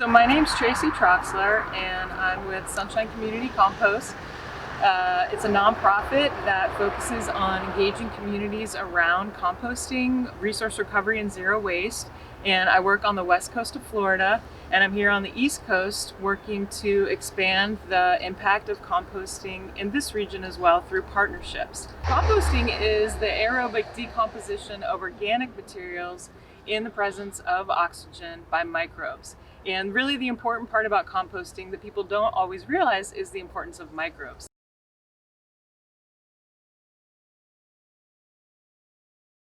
So my name's Tracie Troxler, and I'm with Sunshine Community Compost. It's a nonprofit that focuses on engaging communities around composting, resource recovery, and zero waste. And I work on the west coast of Florida, and I'm here on the east coast working to expand the impact of composting in this region as well through partnerships. Composting is the aerobic decomposition of organic materials in the presence of oxygen by microbes. And really the important part about composting that people don't always realize is the importance of microbes.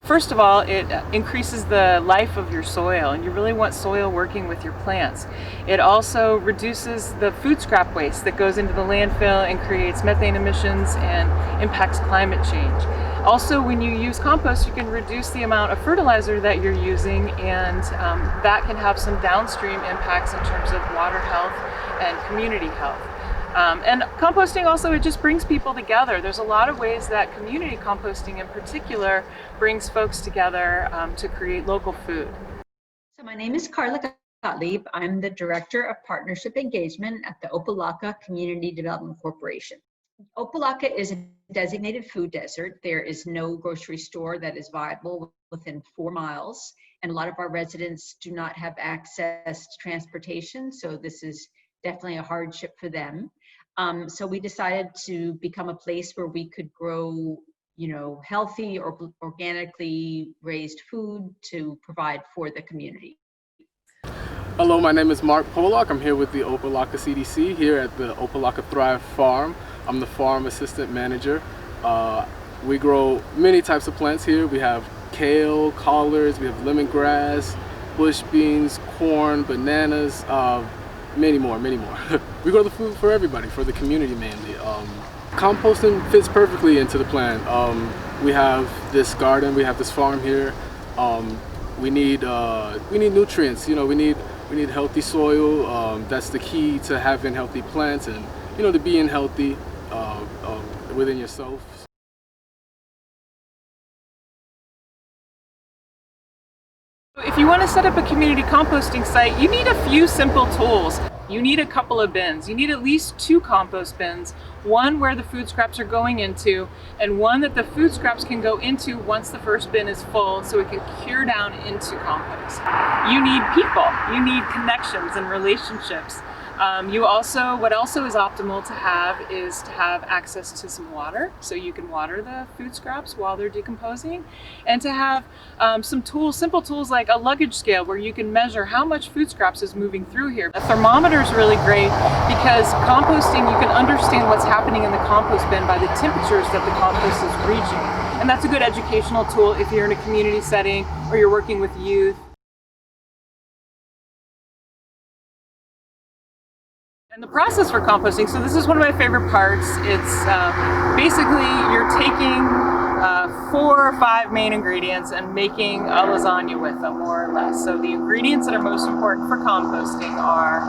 First of all, it increases the life of your soil, and you really want soil working with your plants. It also reduces the food scrap waste that goes into the landfill and creates methane emissions and impacts climate change. Also, when you use compost, you can reduce the amount of fertilizer that you're using, and that can have some downstream impacts in terms of water health and community health. And composting also, it just brings people together. There's a lot of ways that community composting in particular brings folks together to create local food. So my name is Karla Gottleib. I'm the Director of Partnership Engagement at the Opa-Locka Community Development Corporation. Opa-Locka is a designated food desert. There is no grocery store that is viable within 4 miles, and a lot of our residents do not have access to transportation, so this is definitely a hardship for them. So we decided to become a place where we could grow, healthy or organically raised food to provide for the community. Hello, my name is Pollack. I'm here with the Opa-Locka CDC here at the Opa-Locka Thrive Farm. I'm the farm assistant manager. We grow many types of plants here. We have kale, collards, we have lemongrass, bush beans, corn, bananas, many more. We grow the food for everybody, for the community mainly. Composting fits perfectly into the plan. We have this garden, we have this farm here. We need nutrients. We need healthy soil. That's the key to having healthy plants and to being healthy within yourself. If you want to set up a community composting site, you need a few simple tools. You need a couple of bins. You need at least 2 compost bins, one where the food scraps are going into, and one that the food scraps can go into once the first bin is full so it can cure down into compost. You need people. You need connections and relationships. What also is optimal to have access to some water, so you can water the food scraps while they're decomposing, and to have some tools, simple tools like a luggage scale where you can measure how much food scraps is moving through here. A thermometer is really great because composting, you can understand what's happening in the compost bin by the temperatures that the compost is reaching. And that's a good educational tool if you're in a community setting or you're working with youth. And the process for composting, so this is one of my favorite parts. It's basically you're taking 4 or 5 main ingredients and making a lasagna with them, more or less. So the ingredients that are most important for composting are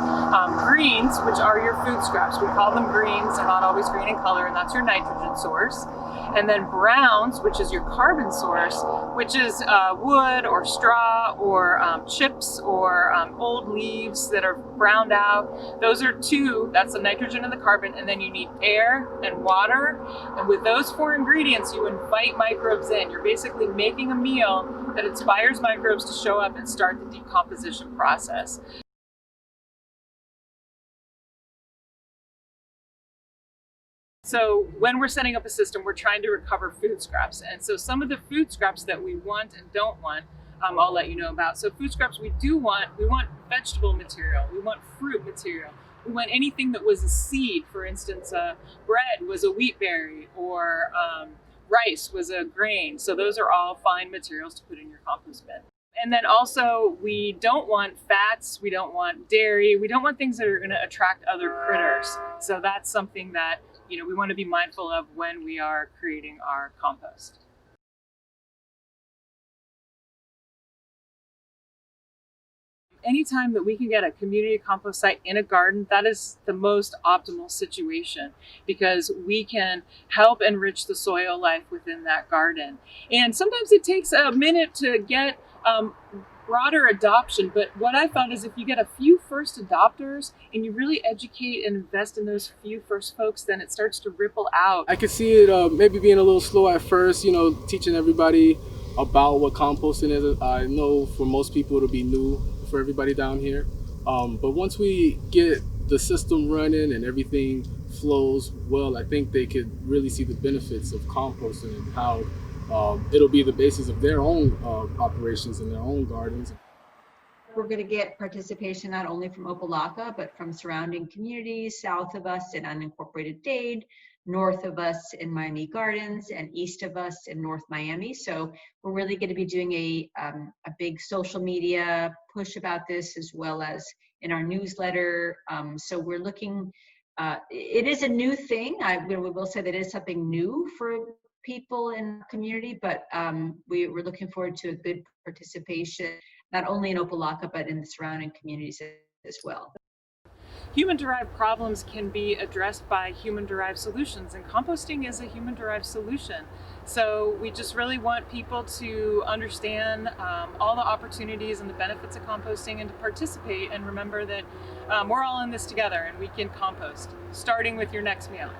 greens, which are your food scraps. We call them greens. They're not always green in color, and that's your nitrogen source. And then browns, which is your carbon source, which is wood or straw or chips or old leaves that are browned out. Those are 2, that's the nitrogen and the carbon, and then you need air and water. And with those 4 ingredients, you invite microbes in. You're basically making a meal that inspires microbes to show up and start the decomposition process. So when we're setting up a system, we're trying to recover food scraps. And so some of the food scraps that we want and don't want, I'll let you know about. So food scraps we want vegetable material, we want fruit material, we want anything that was a seed. For instance, bread was a wheat berry, or rice was a grain. So those are all fine materials to put in your compost bin. And then also, we don't want fats, we don't want dairy, we don't want things that are going to attract other critters. So that's something that we want to be mindful of when we are creating our compost. Anytime that we can get a community compost site in a garden, that is the most optimal situation because we can help enrich the soil life within that garden. And sometimes it takes a minute to get broader adoption, but what I found is if you get a few first adopters and you really educate and invest in those few first folks, then it starts to ripple out. I could see it maybe being a little slow at first, you know, teaching everybody about what composting is. I know for most people it'll be new for everybody down here. But once we get the system running and everything flows well, I think they could really see the benefits of composting and how it'll be the basis of their own operations in their own gardens. We're going to get participation not only from Opa-Locka, but from surrounding communities south of us in unincorporated Dade, north of us in Miami Gardens, and east of us in North Miami. So we're really going to be doing a big social media push about this, as well as in our newsletter. So we're looking, it is a new thing. We will say that it is something new for people in the community, but we're looking forward to a good participation, not only in Opa-Locka, but in the surrounding communities as well. Human-derived problems can be addressed by human-derived solutions, and composting is a human-derived solution. So we just really want people to understand all the opportunities and the benefits of composting and to participate and remember that we're all in this together and we can compost, starting with your next meal.